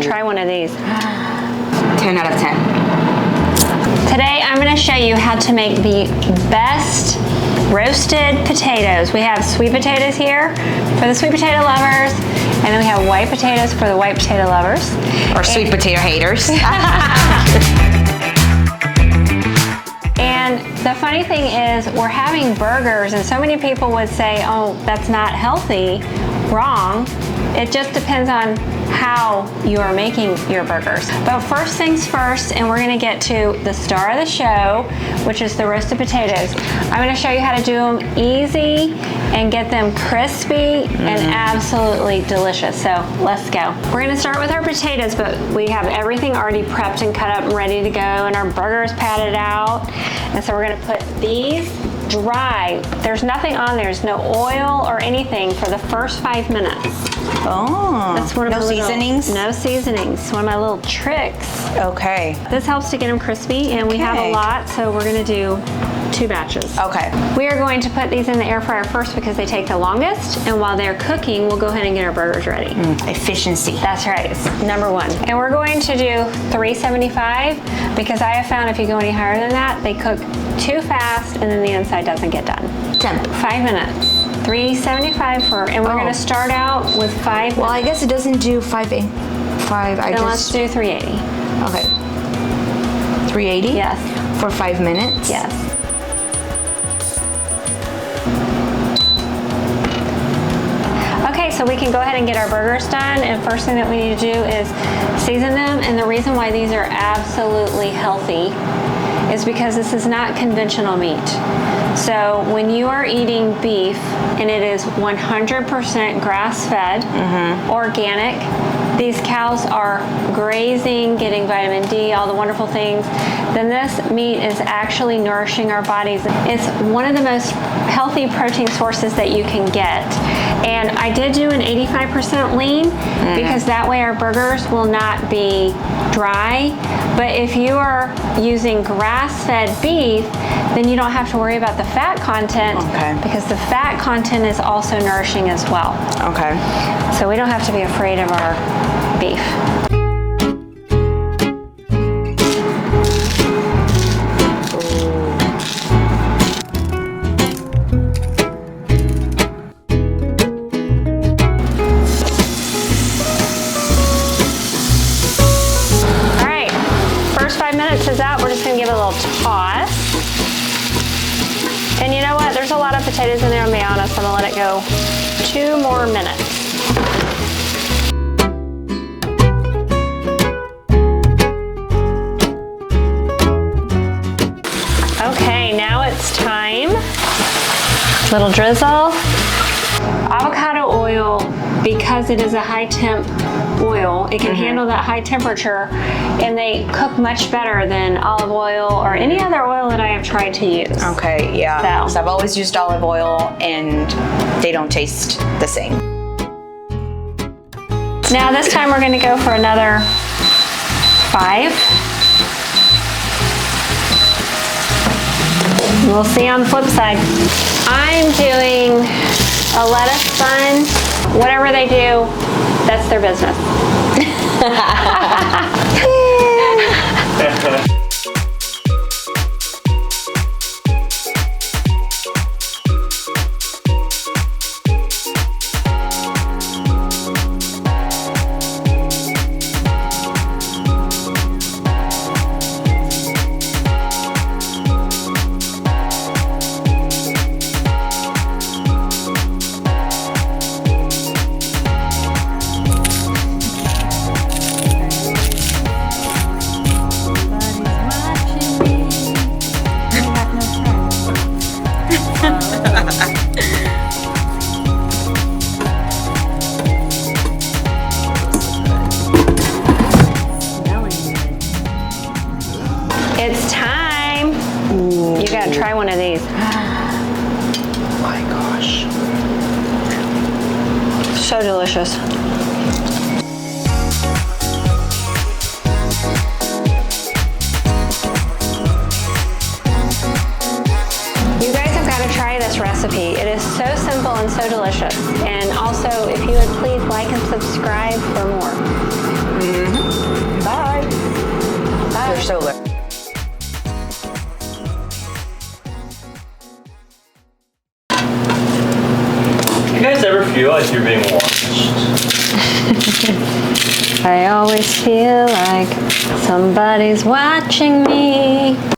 try one of these. 10 out of 10. Today I'm going to show you how to make the best roasted potatoes. We have sweet potatoes here for the sweet potato lovers, and then we have white potatoes for the white potato lovers. Or sweet potato haters. And the funny thing is, we're having burgers, and so many people would say, oh, that's not healthy. Wrong. It just depends on how you are making your burgers. But first things first, and we're gonna get to the star of the show, which is the roasted potatoes. I'm gonna show you how to do them easy and get them crispy and absolutely delicious. So let's go. We're gonna start with our potatoes, but we have everything already prepped and cut up and ready to go, and our burger is patted out. And so we're gonna put these dry. There's nothing on there. There's no oil or anything for the first 5 minutes. Oh, That's one of no seasonings? No seasonings. One of my little tricks. Okay. This helps to get them crispy, and we have a lot, so we're gonna do 2 batches. Okay. We are going to put these in the air fryer first because they take the longest, and while they're cooking, we'll go ahead and get our burgers ready. Efficiency. That's right, it's number 1. And we're going to do 375 because I have found if you go any higher than that, they cook too fast and then the inside doesn't get done. Temp. 5 minutes. 375 for, and we're going to start out with 5 Well, I guess it doesn't do 5. Then let's do 380. Okay. 380? Yes. For 5 minutes? Yes. Okay, so we can go ahead and get our burgers done, and first thing that we need to do is season them, and the reason why these are absolutely healthy is because this is not conventional meat. So when you are eating beef and it is 100% grass-fed, organic, these cows are grazing, getting vitamin D, all the wonderful things, then this meat is actually nourishing our bodies. It's one of the most healthy protein sources that you can get. And I did do an 85% lean because that way our burgers will not be dry. But if you are using grass-fed beef, then you don't have to worry about the fat content because the fat content is also nourishing as well. Okay. So we don't have to be afraid of our beef. All right, first 5 minutes is out. We're just gonna give it a little toss. And you know what? There's a lot of potatoes in there, I'll be honest. I'm gonna let it go 2 more minutes. Okay, now it's time. Little drizzle. Avocado oil, because it is a high temp oil, it can handle that high temperature, and they cook much better than olive oil or any other oil that I have tried to use. Okay, yeah. So. Because I've always used olive oil and they don't taste the same. Now this time we're gonna go for another 5. We'll see on the flip side. I'm doing a lettuce bun. Whatever they do, that's their business. It's time. You gotta try one of these. Oh my gosh. So delicious. You guys have got to try this recipe. It is so simple and so delicious. And also, if you would please like and subscribe for more. guys ever feel like you're being watched? I always feel like somebody's watching me.